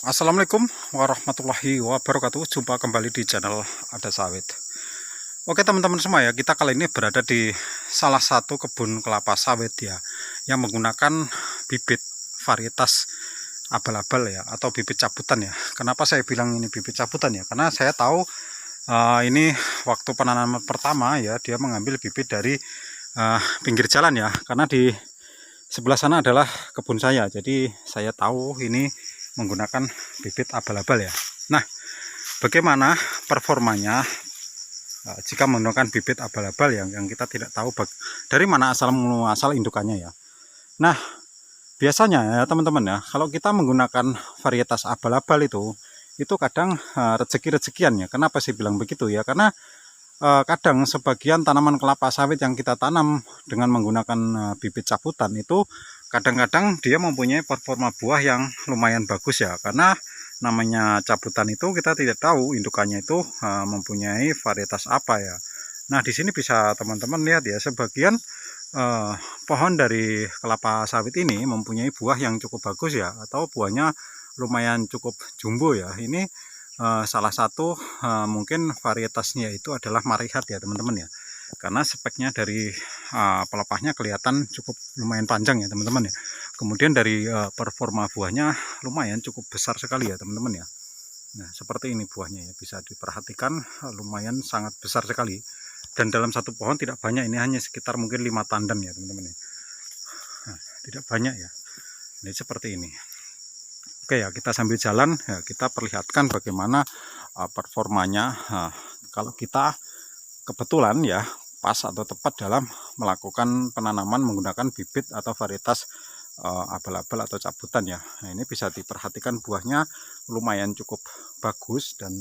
Assalamualaikum warahmatullahi wabarakatuh. Jumpa kembali di channel Ada Sawit. Oke teman-teman semua ya, kita kali ini berada di salah satu kebun kelapa sawit ya, yang menggunakan bibit varietas abal-abal ya, atau bibit cabutan ya. Kenapa saya bilang ini bibit cabutan ya? Karena saya tahu ini waktu penanaman pertama ya, dia mengambil bibit dari pinggir jalan ya, karena di sebelah sana adalah kebun saya. Jadi saya tahu ini menggunakan bibit abal-abal ya. Nah, bagaimana performanya jika menggunakan bibit abal-abal yang kita tidak tahu dari mana asal indukannya ya. Nah, biasanya ya teman-teman ya, kalau kita menggunakan varietas abal-abal itu kadang rezeki-rezekian ya. Kenapa sih bilang begitu ya? Karena kadang sebagian tanaman kelapa sawit yang kita tanam dengan menggunakan bibit cabutan itu kadang-kadang dia mempunyai performa buah yang lumayan bagus ya, karena namanya cabutan itu kita tidak tahu indukannya itu mempunyai varietas apa ya. Nah, di sini bisa teman-teman lihat ya, sebagian pohon dari kelapa sawit ini mempunyai buah yang cukup bagus ya, atau buahnya lumayan cukup jumbo ya. Ini salah satu mungkin varietasnya itu adalah Marihat ya teman-teman ya, karena speknya dari pelepahnya kelihatan cukup lumayan panjang ya teman-teman ya. Kemudian dari performa buahnya lumayan cukup besar sekali ya teman-teman ya. Nah, seperti ini buahnya ya, bisa diperhatikan lumayan sangat besar sekali, dan dalam satu pohon tidak banyak, ini hanya sekitar mungkin 5 tandem ya teman-teman ya. Nah, tidak banyak ya, ini seperti ini. Oke ya, kita sambil jalan ya, kita perlihatkan bagaimana performanya kalau kita kebetulan ya pas atau tepat dalam melakukan penanaman menggunakan bibit atau varietas abal-abal atau cabutan ya. Nah, ini bisa diperhatikan buahnya lumayan cukup bagus dan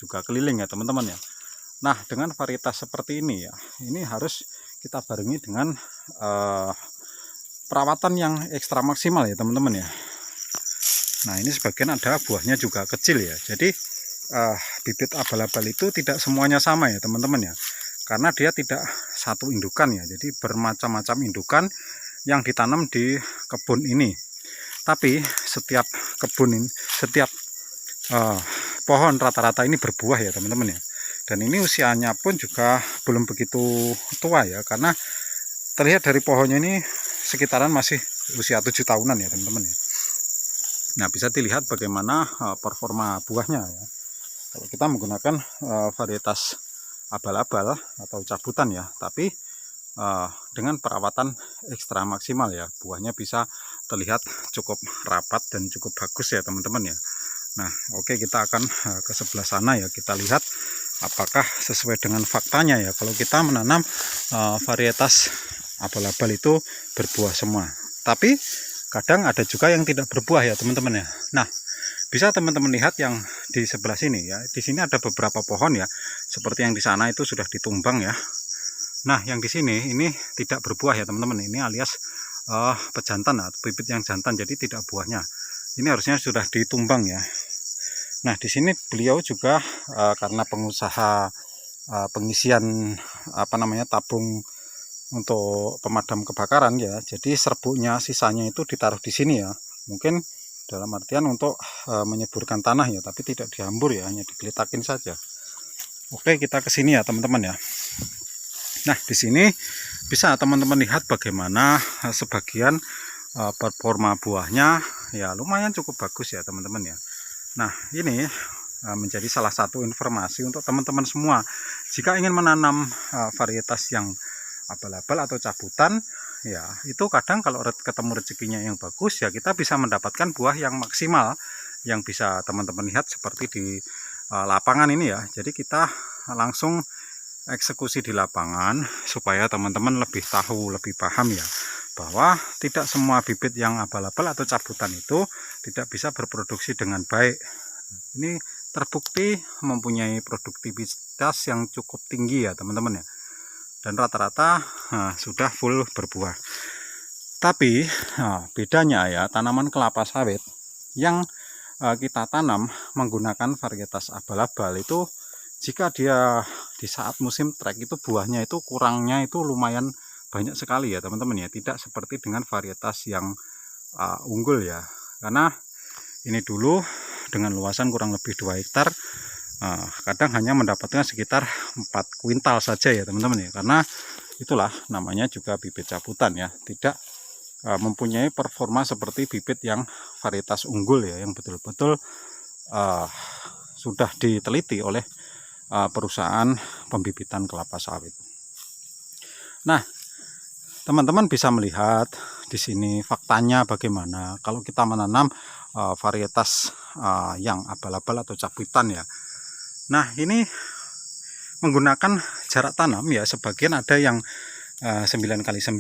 juga keliling ya teman-teman ya. Nah, dengan varietas seperti ini ya, ini harus kita barengi dengan perawatan yang ekstra maksimal ya teman-teman ya. Nah, ini sebagian ada buahnya juga kecil ya. Jadi bibit abal-abal itu tidak semuanya sama ya teman-teman ya, karena dia tidak satu indukan ya. Jadi bermacam-macam indukan yang ditanam di kebun ini. Tapi setiap kebun ini, setiap pohon rata-rata ini berbuah ya teman-teman ya. Dan ini usianya pun juga belum begitu tua ya, karena terlihat dari pohonnya ini sekitaran masih usia 7 tahunan ya teman-teman ya. Nah, bisa dilihat bagaimana performa buahnya ya. Kalau kita menggunakan varietas abal-abal atau cabutan ya, tapi dengan perawatan ekstra maksimal ya, buahnya bisa terlihat cukup rapat dan cukup bagus ya teman-teman ya. Nah, oke, kita akan ke sebelah sana ya, kita lihat apakah sesuai dengan faktanya ya, kalau kita menanam varietas abal-abal itu berbuah semua. Tapi kadang ada juga yang tidak berbuah ya teman-teman ya. Nah, bisa teman-teman lihat yang di sebelah sini ya. Di sini ada beberapa pohon ya. Seperti yang di sana itu sudah ditumbang ya. Nah, yang di sini ini tidak berbuah ya teman-teman. Ini alias pejantan atau bibit yang jantan, jadi tidak buahnya. Ini harusnya sudah ditumbang ya. Nah, di sini beliau juga karena pengusaha pengisian tabung untuk pemadam kebakaran ya, jadi serbuknya sisanya itu ditaruh di sini ya, mungkin dalam artian untuk menyuburkan tanah ya, tapi tidak dihambur ya, hanya digelitakin saja. Oke, kita ke sini ya teman-teman ya. Nah, di sini bisa teman-teman lihat bagaimana sebagian performa buahnya ya lumayan cukup bagus ya teman-teman ya. Nah, ini menjadi salah satu informasi untuk teman-teman semua jika ingin menanam varietas yang abal-abal atau cabutan ya, itu kadang kalau ketemu rezekinya yang bagus ya, kita bisa mendapatkan buah yang maksimal yang bisa teman-teman lihat seperti di lapangan ini ya. Jadi kita langsung eksekusi di lapangan supaya teman-teman lebih tahu, lebih paham ya, bahwa tidak semua bibit yang abal-abal atau cabutan itu tidak bisa berproduksi dengan baik. Ini terbukti mempunyai produktivitas yang cukup tinggi ya teman-teman ya, dan rata-rata sudah full berbuah. Tapi bedanya ya, tanaman kelapa sawit yang kita tanam menggunakan varietas abal-abal itu, jika dia di saat musim trek itu buahnya itu kurangnya itu lumayan banyak sekali ya teman-teman ya. Tidak seperti dengan varietas yang unggul ya, karena ini dulu dengan luasan kurang lebih 2 hektar, kadang hanya mendapatkan sekitar 4 kuintal saja ya teman-teman ya, karena itulah namanya juga bibit cabutan ya, tidak mempunyai performa seperti bibit yang varietas unggul ya, yang betul-betul sudah diteliti oleh perusahaan pembibitan kelapa sawit. Nah, teman-teman bisa melihat di sini faktanya bagaimana kalau kita menanam varietas yang abal-abal atau cabutan ya. Nah, ini menggunakan jarak tanam ya, sebagian ada yang 9x9,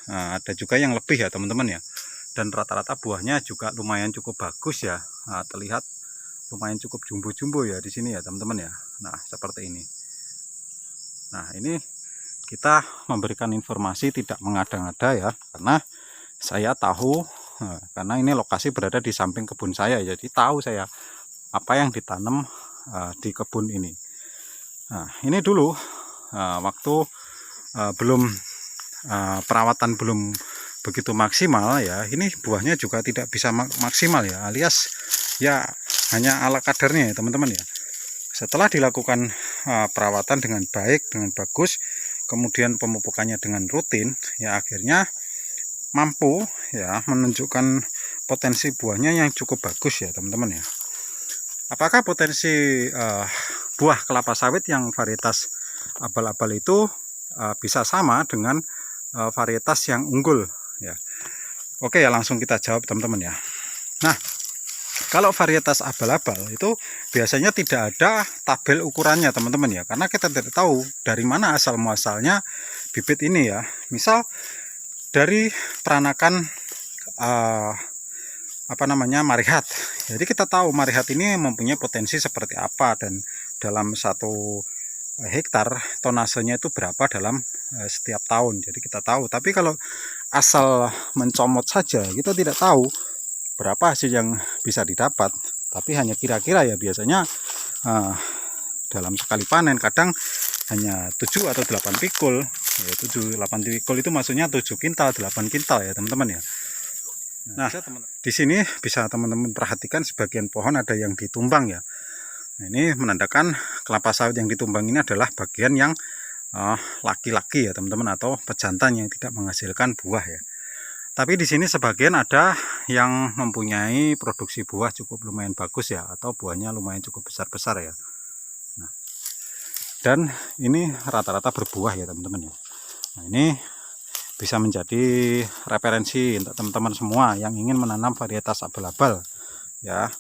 ada juga yang lebih ya teman-teman ya. Dan rata-rata buahnya juga lumayan cukup bagus ya, terlihat lumayan cukup jumbo-jumbo ya di sini ya teman-teman ya. Nah, seperti ini. Nah, ini kita memberikan informasi tidak mengada-ngada ya, karena saya tahu, karena ini lokasi berada di samping kebun saya, jadi tahu saya apa yang ditanam di kebun ini. Nah, ini dulu waktu belum perawatan belum begitu maksimal ya, ini buahnya juga tidak bisa maksimal ya, alias ya hanya ala kadarnya ya teman-teman ya. Setelah dilakukan perawatan dengan baik, dengan bagus, kemudian pemupukannya dengan rutin ya, akhirnya mampu ya menunjukkan potensi buahnya yang cukup bagus ya teman-teman ya. Apakah potensi buah kelapa sawit yang varietas abal-abal itu bisa sama dengan varietas yang unggul ya? Oke ya, langsung kita jawab teman-teman ya. Nah, kalau varietas abal-abal itu biasanya tidak ada tabel ukurannya teman-teman ya, karena kita tidak tahu dari mana asal muasalnya bibit ini ya. Misal dari peranakan marihat. Jadi kita tahu marihat ini mempunyai potensi seperti apa, dan dalam 1 hektar tonasenya itu berapa dalam setiap tahun. Jadi kita tahu. Tapi kalau asal mencomot saja, kita tidak tahu berapa hasil yang bisa didapat. Tapi hanya kira-kira ya, biasanya dalam sekali panen kadang hanya 7 atau 8 pikul. Ya, 7-8 pikul itu maksudnya 7 kintal, 8 kintal ya teman-teman ya. Nah, di sini bisa teman-teman perhatikan sebagian pohon ada yang ditumbang ya. Nah, ini menandakan kelapa sawit yang ditumbang ini adalah bagian yang laki-laki ya teman-teman, atau pejantan yang tidak menghasilkan buah ya. Tapi di sini sebagian ada yang mempunyai produksi buah cukup lumayan bagus ya, atau buahnya lumayan cukup besar-besar ya. Nah, dan ini rata-rata berbuah ya teman-teman ya. Nah, ini bisa menjadi referensi untuk teman-teman semua yang ingin menanam varietas abal-abal ya.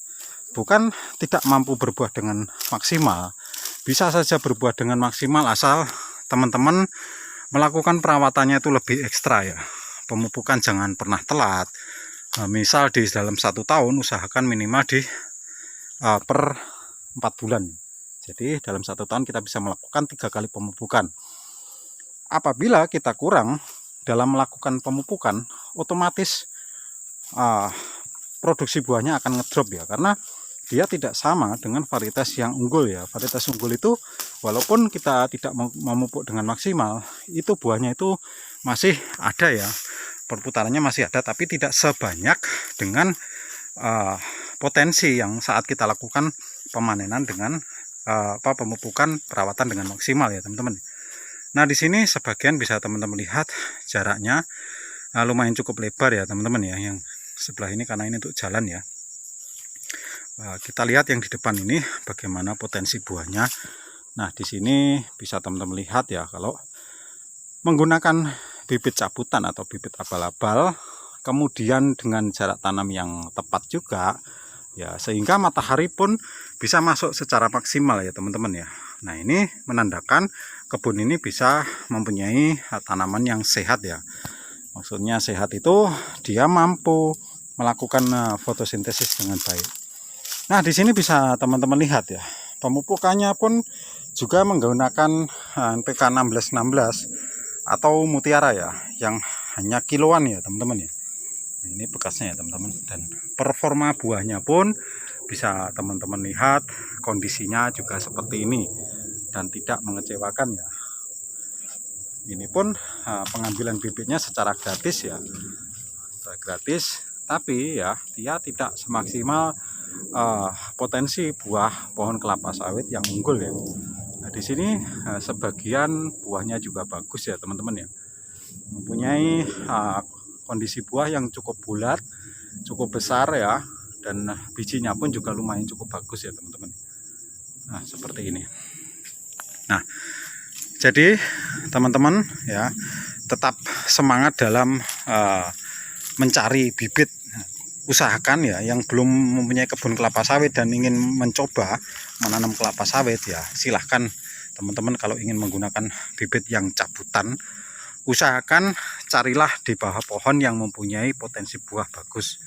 Bukan tidak mampu berbuah dengan maksimal, bisa saja berbuah dengan maksimal asal teman-teman melakukan perawatannya itu lebih ekstra ya. Pemupukan jangan pernah telat. Misal di dalam 1 tahun usahakan minimal di per 4 bulan. Jadi dalam 1 tahun kita bisa melakukan 3 kali pemupukan. Apabila kita kurang dalam melakukan pemupukan, otomatis produksi buahnya akan ngedrop ya, karena dia tidak sama dengan varietas yang unggul ya. Varietas unggul itu walaupun kita tidak memupuk dengan maksimal, itu buahnya itu masih ada ya, perputarannya masih ada, tapi tidak sebanyak dengan potensi yang saat kita lakukan pemanenan dengan pemupukan perawatan dengan maksimal ya teman-teman. Nah, di sini sebagian bisa teman-teman lihat jaraknya lumayan cukup lebar ya teman-teman ya, yang sebelah ini karena ini untuk jalan ya. Kita lihat yang di depan ini bagaimana potensi buahnya. Nah, di sini bisa teman-teman lihat ya, kalau menggunakan bibit cabutan atau bibit abal-abal, kemudian dengan jarak tanam yang tepat juga ya, sehingga matahari pun bisa masuk secara maksimal ya teman-teman ya. Nah, ini menandakan kebun ini bisa mempunyai tanaman yang sehat ya. Maksudnya sehat itu dia mampu melakukan fotosintesis dengan baik. Nah, di sini bisa teman-teman lihat ya, pemupukannya pun juga menggunakan NPK 1616 atau mutiara ya, yang hanya kiloan ya teman-teman ya. Nah, ini bekasnya ya teman-teman, dan performa buahnya pun bisa teman-teman lihat kondisinya juga seperti ini dan tidak mengecewakan ya. Ini pun pengambilan bibitnya secara gratis ya, secara gratis, tapi ya dia tidak semaksimal potensi buah pohon kelapa sawit yang unggul ya. Nah, di sini sebagian buahnya juga bagus ya teman-teman ya. Mempunyai kondisi buah yang cukup bulat, cukup besar ya, dan bijinya pun juga lumayan cukup bagus ya teman-teman. Nah, seperti ini. Nah, jadi teman-teman ya, tetap semangat dalam mencari bibit. Usahakan ya yang belum mempunyai kebun kelapa sawit dan ingin mencoba menanam kelapa sawit ya, silahkan teman-teman kalau ingin menggunakan bibit yang cabutan, usahakan carilah di bawah pohon yang mempunyai potensi buah bagus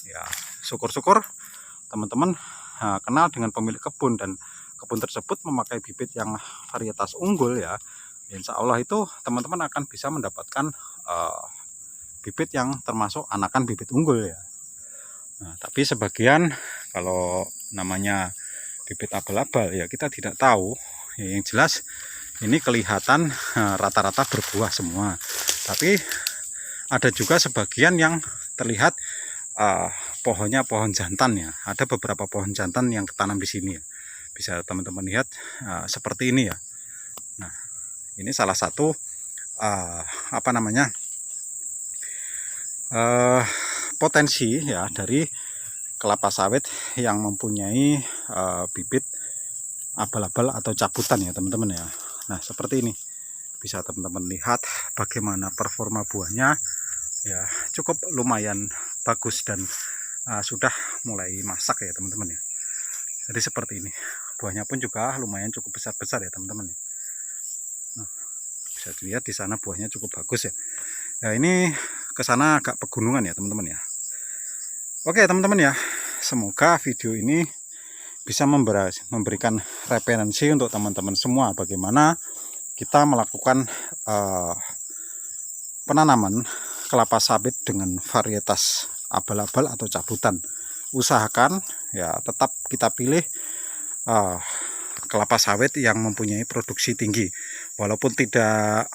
ya. Syukur-syukur teman-teman kenal dengan pemilik kebun dan kebun tersebut memakai bibit yang varietas unggul ya, insya Allah itu teman-teman akan bisa mendapatkan bibit yang termasuk anakan bibit unggul ya. Nah, tapi sebagian kalau namanya bibit abal-abal ya kita tidak tahu ya, yang jelas ini kelihatan rata-rata berbuah semua, tapi ada juga sebagian yang terlihat pohonnya pohon jantan ya. Ada beberapa pohon jantan yang ketanam di sini ya, bisa teman-teman lihat seperti ini ya. Nah, ini salah satu apa namanya potensi ya dari kelapa sawit yang mempunyai bibit abal-abal atau cabutan ya teman-teman ya. Nah, seperti ini bisa teman-teman lihat bagaimana performa buahnya ya, cukup lumayan bagus dan sudah mulai masak ya teman-teman ya. Jadi seperti ini, buahnya pun juga lumayan cukup besar-besar ya teman-teman ya. Nah, bisa dilihat di sana buahnya cukup bagus ya. Nah, ini ke sana agak pegunungan ya teman-teman ya. Oke teman-teman ya, semoga video ini bisa memberikan referensi untuk teman-teman semua bagaimana kita melakukan penanaman kelapa sawit dengan varietas abal-abal atau cabutan. Usahakan ya tetap kita pilih kelapa sawit yang mempunyai produksi tinggi, walaupun tidak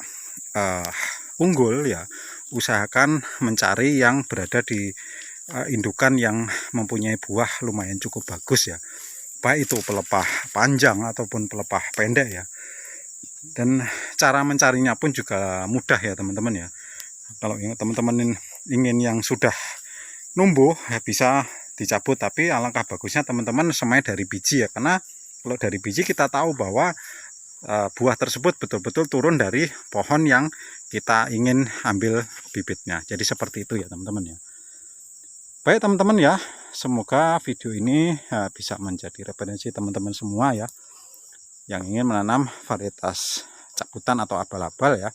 unggul ya, usahakan mencari yang berada di indukan yang mempunyai buah lumayan cukup bagus ya, baik itu pelepah panjang ataupun pelepah pendek ya. Dan cara mencarinya pun juga mudah ya teman-teman ya. Kalau teman-teman ingin yang sudah numbuh ya bisa dicabut, tapi alangkah bagusnya teman-teman semai dari biji ya, karena kalau dari biji kita tahu bahwa buah tersebut betul-betul turun dari pohon yang kita ingin ambil bibitnya. Jadi seperti itu ya teman-teman ya. Baik teman-teman ya, semoga video ini bisa menjadi referensi teman-teman semua ya yang ingin menanam varietas cabutan atau abal-abal ya.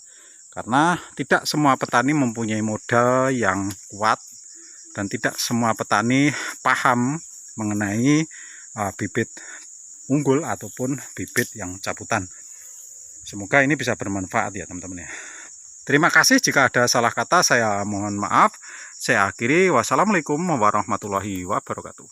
Karena tidak semua petani mempunyai modal yang kuat dan tidak semua petani paham mengenai bibit unggul ataupun bibit yang cabutan. Semoga ini bisa bermanfaat ya teman-teman ya. Terima kasih, jika ada salah kata saya mohon maaf. Saya akhiri, wassalamualaikum warahmatullahi wabarakatuh.